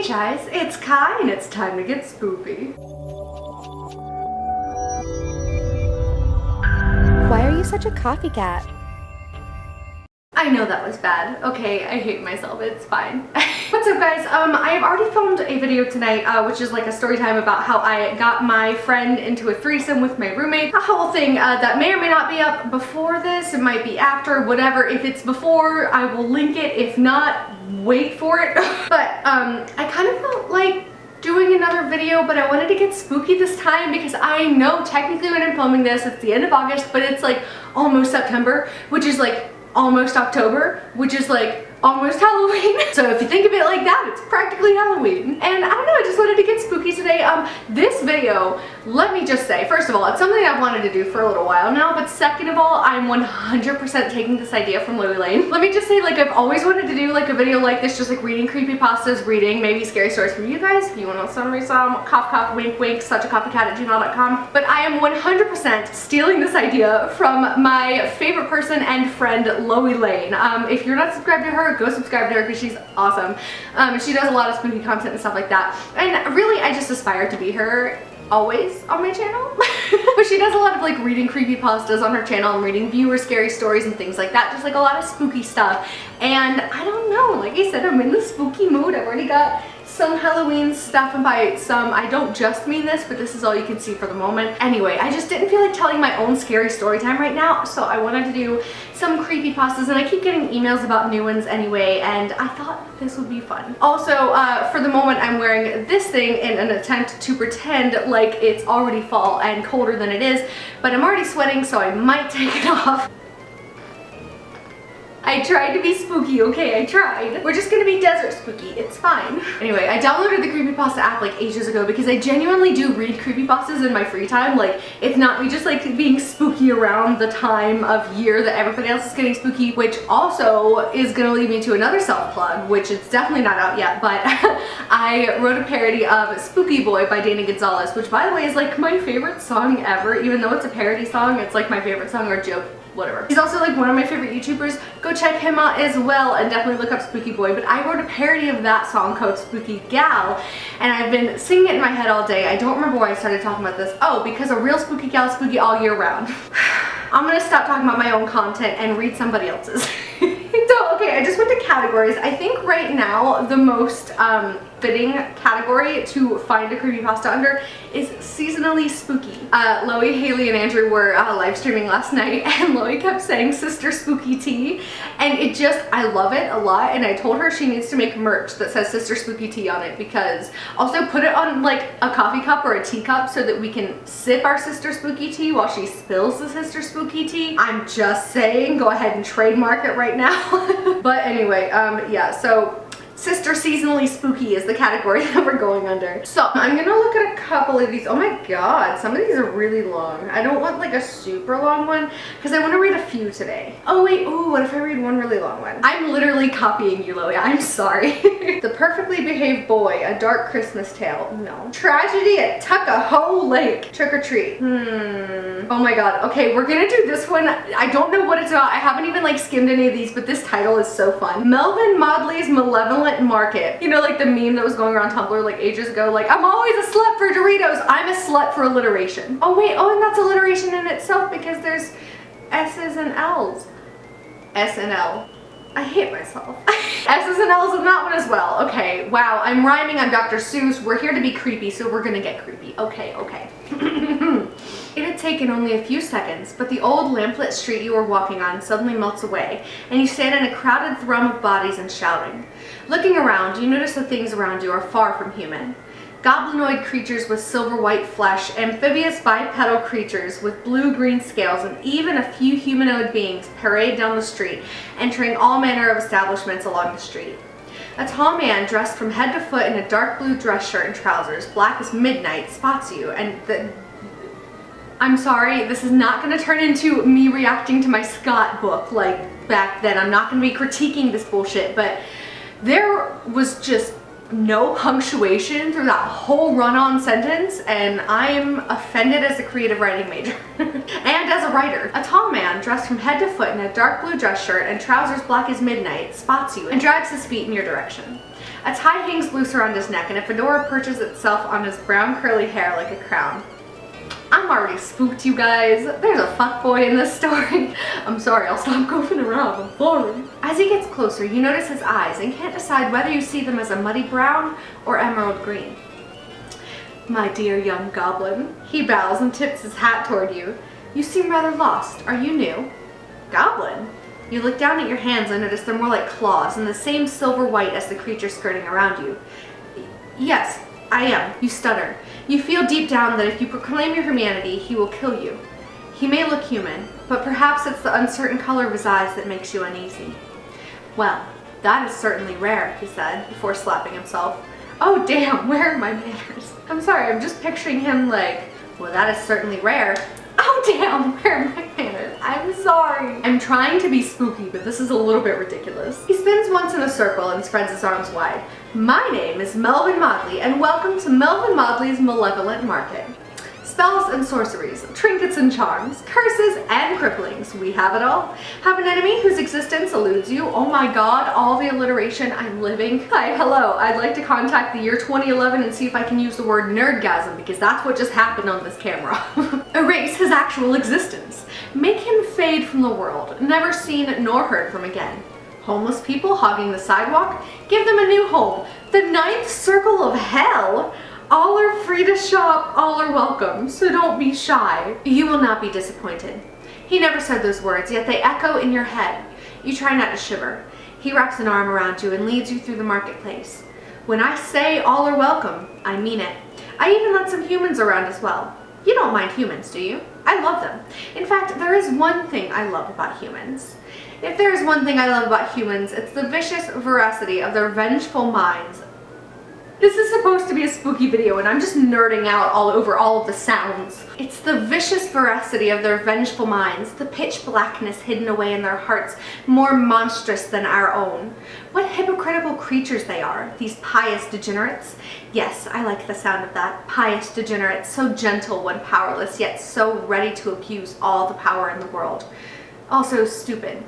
Hey guys, it's Kai and it's time to get spoopy. Why are you such a copycat? I know that was bad. Okay, I hate myself. It's fine. What's up, guys? I have already filmed a video tonight, which is like a story time about how I got my friend into a threesome with my roommate. A whole thing that may or may not be up before this. It might be after, whatever. If it's before, I will link it. If not, wait for it. But I kind of felt like doing another video, but I wanted to get spooky this time because I know technically when I'm filming this, it's the end of August, but it's like almost September, which is like almost October, which is like almost Halloween. So if you think of it like that, it's practically Halloween. And I don't know, I just wanted to get spooky today. This video, let me just say, first of all, it's something I've wanted to do for a little while now, but second of all, I'm 100% taking this idea from Louie Lane. Let me just say, like, I've always wanted to do like a video like this, just like reading creepypastas, reading maybe scary stories from you guys. If you want to send me some, cough cough, wink wink, suchacopycat@gmail.com. But I am 100% stealing this idea from my favorite person and friend, Louie Lane. If you're not subscribed to her, go subscribe to her because she's awesome. She does a lot of spooky content and stuff like that. And really, I just aspire to be her always on my channel. But she does a lot of like reading creepypastas on her channel and reading viewer scary stories and things like that. Just like a lot of spooky stuff. And I don't know, like I said, I'm in the spooky mood. I've already got some Halloween stuff, and by some, I don't just mean this, but this is all you can see for the moment. Anyway, I just didn't feel like telling my own scary story time right now, so I wanted to do some creepypastas, and I keep getting emails about new ones anyway, and I thought this would be fun. Also, for the moment, I'm wearing this thing in an attempt to pretend like it's already fall and colder than it is, but I'm already sweating, so I might take it off. I tried to be spooky, okay, I tried. We're just gonna be desert spooky, it's fine. Anyway, I downloaded the Creepypasta app like ages ago because I genuinely do read creepypastas in my free time. Like, it's not me just like being spooky around the time of year that everybody else is getting spooky, which also is gonna lead me to another self-plug, which it's definitely not out yet, but I wrote a parody of Spooky Boy by Dana Gonzalez, which by the way is like my favorite song ever. Even though it's a parody song, it's like my favorite song or joke, whatever. He's also like one of my favorite YouTubers. Go check him out as well and definitely look up Spooky Boy. But I wrote a parody of that song called Spooky Gal, and I've been singing it in my head all day. I don't remember why I started talking about this. Oh, because a real spooky gal is spooky all year round. I'm gonna stop talking about my own content and read somebody else's. So, okay, I just went to categories. I think right now the most fitting category to find a creepypasta under is seasonally spooky. Loie, Haley, and Andrew were live streaming last night, and Loie kept saying Sister Spooky Tea, and it just, I love it a lot, and I told her she needs to make merch that says Sister Spooky Tea on it, because also put it on like a coffee cup or a teacup so that we can sip our Sister Spooky Tea while she spills the Sister Spooky Tea. I'm just saying, go ahead and trademark it right now. But anyway, yeah, so Sister Seasonally Spooky is the category that we're going under. So I'm gonna look at a couple of these. Oh my god, some of these are really long. I don't want like a super long one because I want to read a few today. Oh wait, ooh, what if I read one really long one? I'm literally copying you, Loie. I'm sorry. The Perfectly Behaved Boy, A Dark Christmas Tale. No. Tragedy at Tuckahoe Lake. Trick or Treat. Oh my god. Okay, we're gonna do this one. I don't know what it's about. I haven't even like skimmed any of these, but this title is so fun. Melvin Maudley's Malevolent Market. You know, like the meme that was going around Tumblr like ages ago, like, I'm always a slut for Doritos. I'm a slut for alliteration. Oh wait, oh, and that's alliteration in itself because there's S's and L's. S and L. I hate myself. S's and L's in that one as well. Okay, wow, I'm rhyming, I'm Dr. Seuss. We're here to be creepy, so we're gonna get creepy. Okay, okay. It had taken only a few seconds, but the old lamplit street you were walking on suddenly melts away, and you stand in a crowded thrum of bodies and shouting. Looking around, you notice the things around you are far from human. Goblinoid creatures with silver-white flesh, amphibious bipedal creatures with blue-green scales, and even a few humanoid beings parade down the street, entering all manner of establishments along the street. A tall man dressed from head to foot in a dark blue dress shirt and trousers, black as midnight, spots you, and I'm sorry, this is not going to turn into me reacting to my Scott book like back then. I'm not going to be critiquing this bullshit, but there was just no punctuation through that whole run-on sentence, and I'm offended as a creative writing major and as a writer. A tall man dressed from head to foot in a dark blue dress shirt and trousers black as midnight spots you and drags his feet in your direction. A tie hangs loose around his neck and a fedora perches itself on his brown curly hair like a crown. I'm already spooked, you guys. There's a fuckboy in this story. I'm sorry, I'll stop goofing around. I'm sorry. As he gets closer, you notice his eyes and can't decide whether you see them as a muddy brown or emerald green. My dear young goblin. He bows and tips his hat toward you. You seem rather lost. Are you new? Goblin? You look down at your hands and notice they're more like claws and the same silver white as the creature skirting around you. Yes, I am. You stutter. You feel deep down that if you proclaim your humanity, he will kill you. He may look human, but perhaps it's the uncertain color of his eyes that makes you uneasy. Well, that is certainly rare, he said, before slapping himself. Oh damn, where are my manners? I'm sorry, I'm just picturing him like, well, that is certainly rare. Oh damn, where are my manners? I'm sorry. I'm trying to be spooky, but this is a little bit ridiculous. He spins once in a circle and spreads his arms wide. My name is Melvin Modley, and welcome to Melvin Modley's Malevolent Market. Spells and sorceries, trinkets and charms, curses and cripplings, we have it all. Have an enemy whose existence eludes you? Oh my god, all the alliteration, I'm living. Hi, hello, I'd like to contact the year 2011 and see if I can use the word nerdgasm, because that's what just happened on this camera. Erase his actual existence. Make him fade from the world, never seen nor heard from again. Homeless people hogging the sidewalk? Give them a new home. The ninth circle of hell? All are free to shop, all are welcome, so don't be shy. You will not be disappointed. He never said those words, yet they echo in your head. You try not to shiver. He wraps an arm around you and leads you through the marketplace. When I say all are welcome, I mean it. I even let some humans around as well. You don't mind humans, do you? I love them. In fact, there is one thing I love about humans. If there is one thing I love about humans, it's the vicious veracity of their vengeful minds. This is supposed to be a spooky video and I'm just nerding out all over all of the sounds. It's the vicious veracity of their vengeful minds, the pitch blackness hidden away in their hearts, more monstrous than our own. What hypocritical creatures they are, these pious degenerates. Yes, I like the sound of that. Pious degenerates, so gentle when powerless, yet so ready to abuse all the power in the world. Also stupid.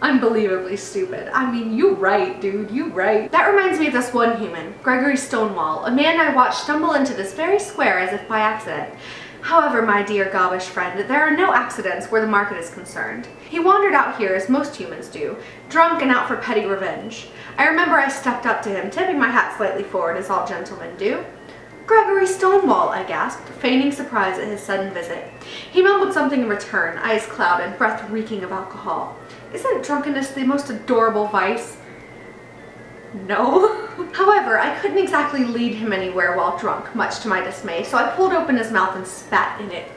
Unbelievably stupid. I mean, you right, dude, you right. That reminds me of this one human, Gregory Stonewall, a man I watched stumble into this very square as if by accident. However, my dear gobbish friend, there are no accidents where the market is concerned. He wandered out here as most humans do, drunk and out for petty revenge. I remember I stepped up to him, tipping my hat slightly forward as all gentlemen do. Gregory Stonewall, I gasped, feigning surprise at his sudden visit. He mumbled something in return, eyes clouded, breath reeking of alcohol. Isn't drunkenness the most adorable vice? No. However, I couldn't exactly lead him anywhere while drunk, much to my dismay, so I pulled open his mouth and spat in it.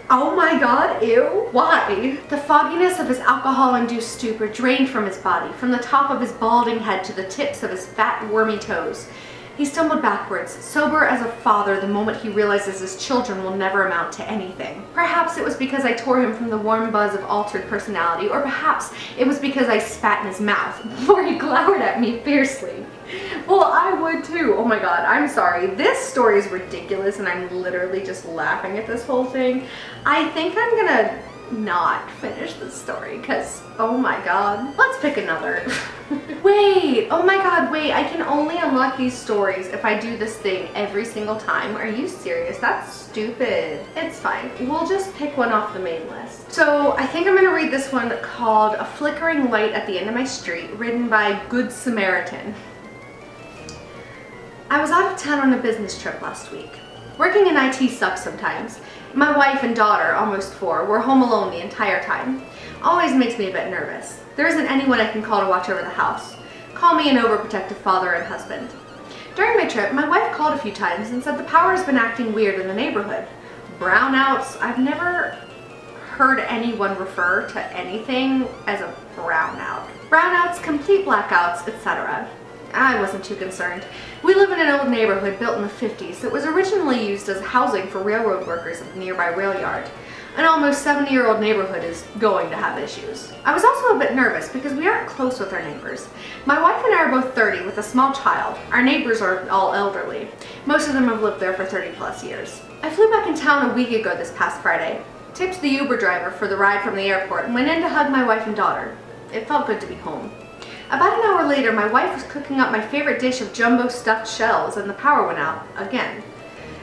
Oh my god, ew. Why? The fogginess of his alcohol-induced stupor drained from his body, from the top of his balding head to the tips of his fat, wormy toes. He stumbled backwards, sober as a father the moment he realizes his children will never amount to anything. Perhaps it was because I tore him from the warm buzz of altered personality, or perhaps it was because I spat in his mouth before he glowered at me fiercely. Well, I would too. Oh my god, I'm sorry. This story is ridiculous and I'm literally just laughing at this whole thing. I think I'm gonna not finish this story because, oh my god. Let's pick another. Wait, oh my god, wait, I can only unlock these stories if I do this thing every single time. Are you serious? That's stupid. It's fine. We'll just pick one off the main list. So I think I'm gonna read this one called A Flickering Light at the End of My Street, written by Good Samaritan. I was out of town on a business trip last week. Working in IT sucks sometimes. My wife and daughter, almost 4, were home alone the entire time. Always makes me a bit nervous. There isn't anyone I can call to watch over the house. Call me an overprotective father and husband. During my trip, my wife called a few times and said the power has been acting weird in the neighborhood. Brownouts, I've never heard anyone refer to anything as a brownout. Brownouts, complete blackouts, etc. I wasn't too concerned. We live in an old neighborhood built in the 50s that was originally used as housing for railroad workers at the nearby rail yard. An almost 70-year-old neighborhood is going to have issues. I was also a bit nervous because we aren't close with our neighbors. My wife and I are both 30 with a small child. Our neighbors are all elderly. Most of them have lived there for 30 plus years. I flew back in town a week ago this past Friday, tipped the Uber driver for the ride from the airport, and went in to hug my wife and daughter. It felt good to be home. About an hour later, my wife was cooking up my favorite dish of jumbo stuffed shells and the power went out again.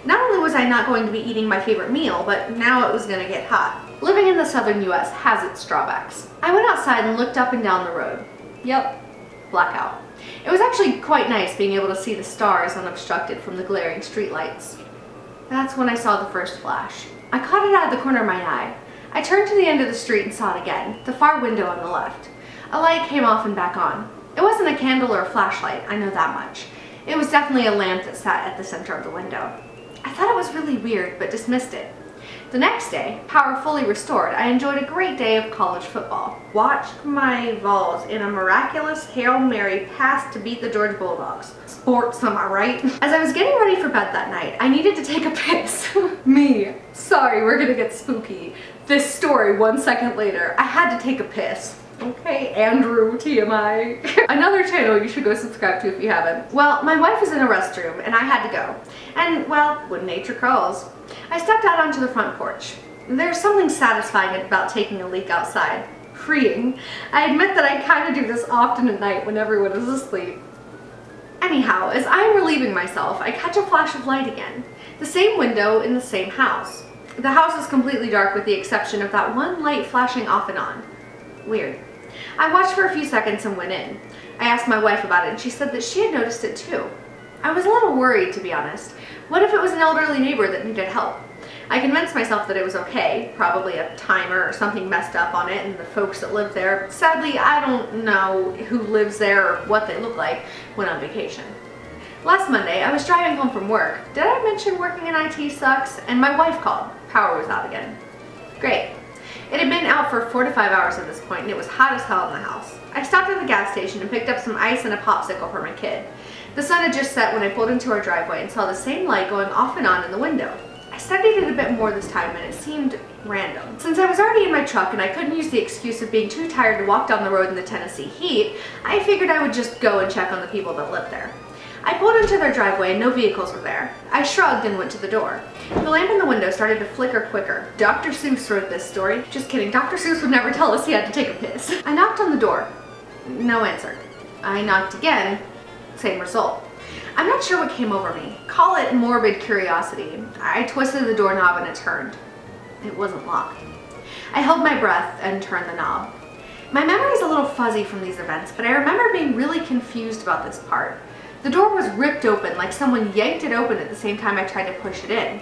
Not only was I not going to be eating my favorite meal, but now it was going to get hot. Living in the southern US has its drawbacks. I went outside and looked up and down the road. Yep, blackout. It was actually quite nice being able to see the stars unobstructed from the glaring streetlights. That's when I saw the first flash. I caught it out of the corner of my eye. I turned to the end of the street and saw it again, the far window on the left. A light came off and back on. It wasn't a candle or a flashlight, I know that much. It was definitely a lamp that sat at the center of the window. I thought it was really weird, but dismissed it. The next day, power fully restored, I enjoyed a great day of college football. Watched my Vols in a miraculous Hail Mary pass to beat the Georgia Bulldogs. Sports, am I right? As I was getting ready for bed that night, I needed to take a piss. Me. Sorry, we're gonna get spooky. This story 1 second later, I had to take a piss. Okay, Andrew, TMI. Another channel you should go subscribe to if you haven't. Well, my wife was in a restroom and I had to go. And, well, when nature calls. I stepped out onto the front porch. There's something satisfying about taking a leak outside. Freeing. I admit that I kind of do this often at night when everyone is asleep. Anyhow, as I'm relieving myself, I catch a flash of light again. The same window in the same house. The house is completely dark with the exception of that one light flashing off and on. Weird. I watched for a few seconds and went in. I asked my wife about it and she said that she had noticed it too. I was a little worried, to be honest. What if it was an elderly neighbor that needed help? I convinced myself that it was okay, probably a timer or something messed up on it and the folks that live there. Sadly, I don't know who lives there or what they look like when on vacation. Last Monday, I was driving home from work. Did I mention working in IT sucks? And my wife called. Power was out again. Great. It had been out for 4 to 5 hours at this point and it was hot as hell in the house. I stopped at the gas station and picked up some ice and a popsicle for my kid. The sun had just set when I pulled into our driveway and saw the same light going off and on in the window. I studied it a bit more this time and it seemed random. Since I was already in my truck and I couldn't use the excuse of being too tired to walk down the road in the Tennessee heat, I figured I would just go and check on the people that lived there. I pulled into their driveway and no vehicles were there. I shrugged and went to the door. The lamp in the window started to flicker quicker. Dr. Seuss wrote this story. Just kidding, Dr. Seuss would never tell us he had to take a piss. I knocked on the door. No answer. I knocked again. Same result. I'm not sure what came over me. Call it morbid curiosity. I twisted the doorknob and it turned. It wasn't locked. I held my breath and turned the knob. My memory is a little fuzzy from these events, but I remember being really confused about this part. The door was ripped open, like someone yanked it open at the same time I tried to push it in.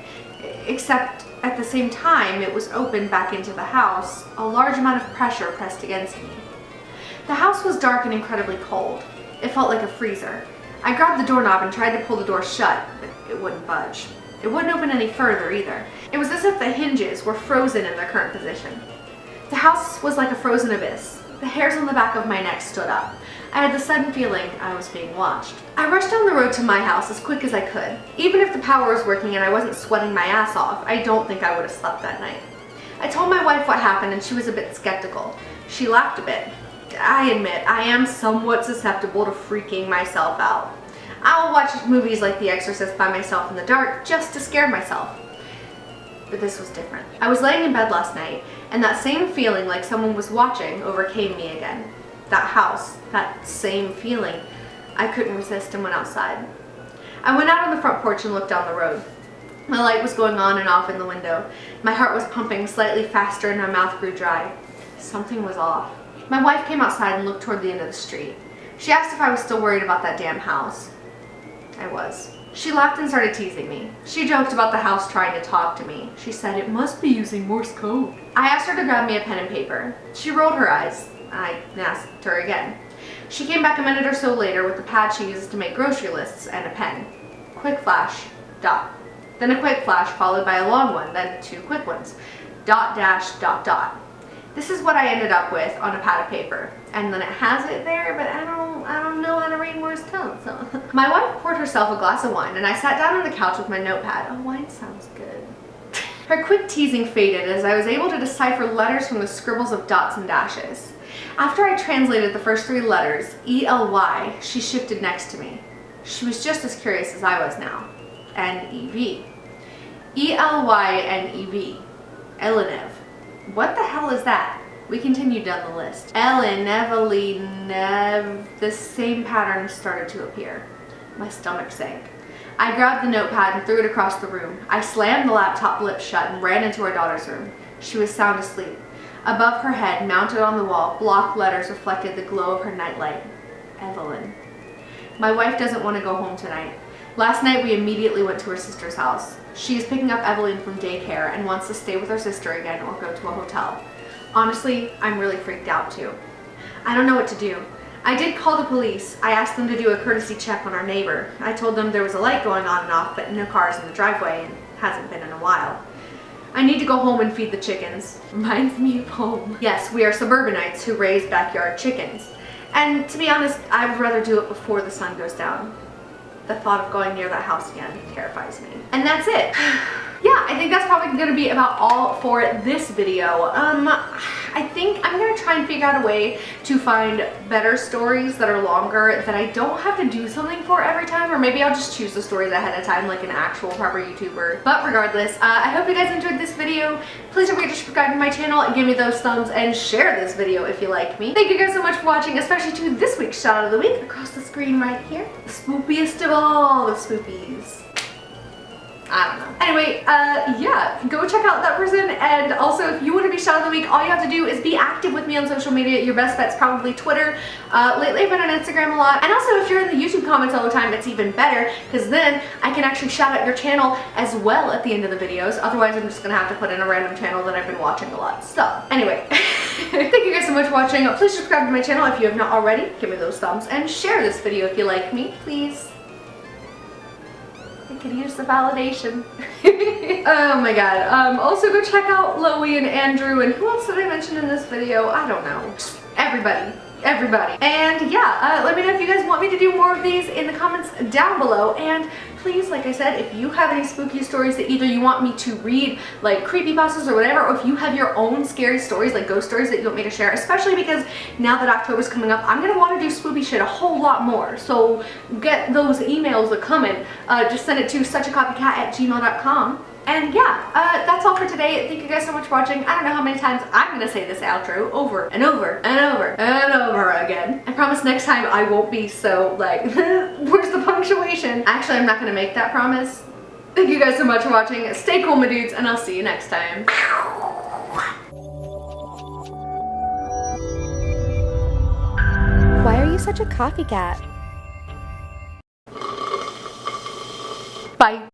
Except at the same time it was opened back into the house, a large amount of pressure pressed against me. The house was dark and incredibly cold. It felt like a freezer. I grabbed the doorknob and tried to pull the door shut, but it wouldn't budge. It wouldn't open any further either. It was as if the hinges were frozen in their current position. The house was like a frozen abyss. The hairs on the back of my neck stood up. I had the sudden feeling I was being watched. I rushed down the road to my house as quick as I could. Even if the power was working and I wasn't sweating my ass off, I don't think I would have slept that night. I told my wife what happened and she was a bit skeptical. She laughed a bit. I admit, I am somewhat susceptible to freaking myself out. I'll watch movies like The Exorcist by myself in the dark just to scare myself. But this was different. I was laying in bed last night and that same feeling like someone was watching overcame me again. That house, that same feeling. I couldn't resist and went outside. I went out on the front porch and looked down the road. My light was going on and off in the window. My heart was pumping slightly faster and my mouth grew dry. Something was off. My wife came outside and looked toward the end of the street. She asked if I was still worried about that damn house. I was. She laughed and started teasing me. She joked about the house trying to talk to me. She said it must be using Morse code. I asked her to grab me a pen and paper. She rolled her eyes. I asked her again. She came back a minute or so later with the pad she uses to make grocery lists and a pen. Quick flash, dot. Then a quick flash followed by a long one, then 2 quick ones. Dot dash dot dot. This is what I ended up with on a pad of paper. And then it has it there, but I don't know how to read Morse code, so. My wife poured herself a glass of wine and I sat down on the couch with my notepad. Oh, wine sounds good. Her quick teasing faded as I was able to decipher letters from the scribbles of dots and dashes. After I translated the first 3 letters, E-L-Y, she shifted next to me. She was just as curious as I was now. N-E-V. E-L-Y-N-E-V. Elenev. What the hell is that? We continued down the list. Nev. The same pattern started to appear. My stomach sank. I grabbed the notepad and threw it across the room. I slammed the laptop lid shut and ran into our daughter's room. She was sound asleep. Above her head, mounted on the wall, block letters reflected the glow of her nightlight. Evelyn. My wife doesn't want to go home tonight. Last night we immediately went to her sister's house. She is picking up Evelyn from daycare and wants to stay with her sister again or go to a hotel. Honestly, I'm really freaked out too. I don't know what to do. I did call the police. I asked them to do a courtesy check on our neighbor. I told them there was a light going on and off, but no cars in the driveway, and hasn't been in a while. I need to go home and feed the chickens. Reminds me of home. Yes, we are suburbanites who raise backyard chickens. And to be honest, I would rather do it before the sun goes down. The thought of going near that house again terrifies me. And that's it. Yeah, I think that's probably gonna be about all for this video. I think I'm gonna try and figure out a way to find better stories that are longer that I don't have to do something for every time, or maybe I'll just choose the stories ahead of time like an actual proper YouTuber. But regardless, I hope you guys enjoyed this video. Please don't forget to subscribe to my channel and give me those thumbs and share this video if you like me. Thank you guys so much for watching, especially to this week's shout out of the week across the screen right here. The spoopiest of all the spoopies. I don't know. Anyway, yeah, go check out that person, and also if you want to be shout of the week, all you have to do is be active with me on social media. Your best bet's probably Twitter. Lately I've been on Instagram a lot, and also if you're in the YouTube comments all the time, it's even better, because then I can actually shout out your channel as well at the end of the videos. Otherwise I'm just gonna have to put in a random channel that I've been watching a lot. So anyway, thank you guys so much for watching. Please subscribe to my channel if you have not already. Give me those thumbs, and share this video if you like me, please. I could use the validation. Oh my god. Also go check out Loey and Andrew, and who else did I mention in this video? I don't know. Just everybody. And yeah, let me know if you guys want me to do more of these in the comments down below. And please, like I said, if you have any spooky stories that either you want me to read, like creepypastas or whatever, or if you have your own scary stories, like ghost stories that you want me to share, especially because now that October's coming up, I'm gonna want to do spoopy shit a whole lot more. So get those emails that come in. Just send it to suchacopycat@gmail.com. And yeah, that's all for today. Thank you guys so much for watching. I don't know how many times I'm gonna say this outro over and over and over and over again. I promise next time I won't be so like, where's the punctuation? Actually, I'm not gonna make that promise. Thank you guys so much for watching. Stay cool, my dudes, and I'll see you next time. Why are you such a copycat? Bye.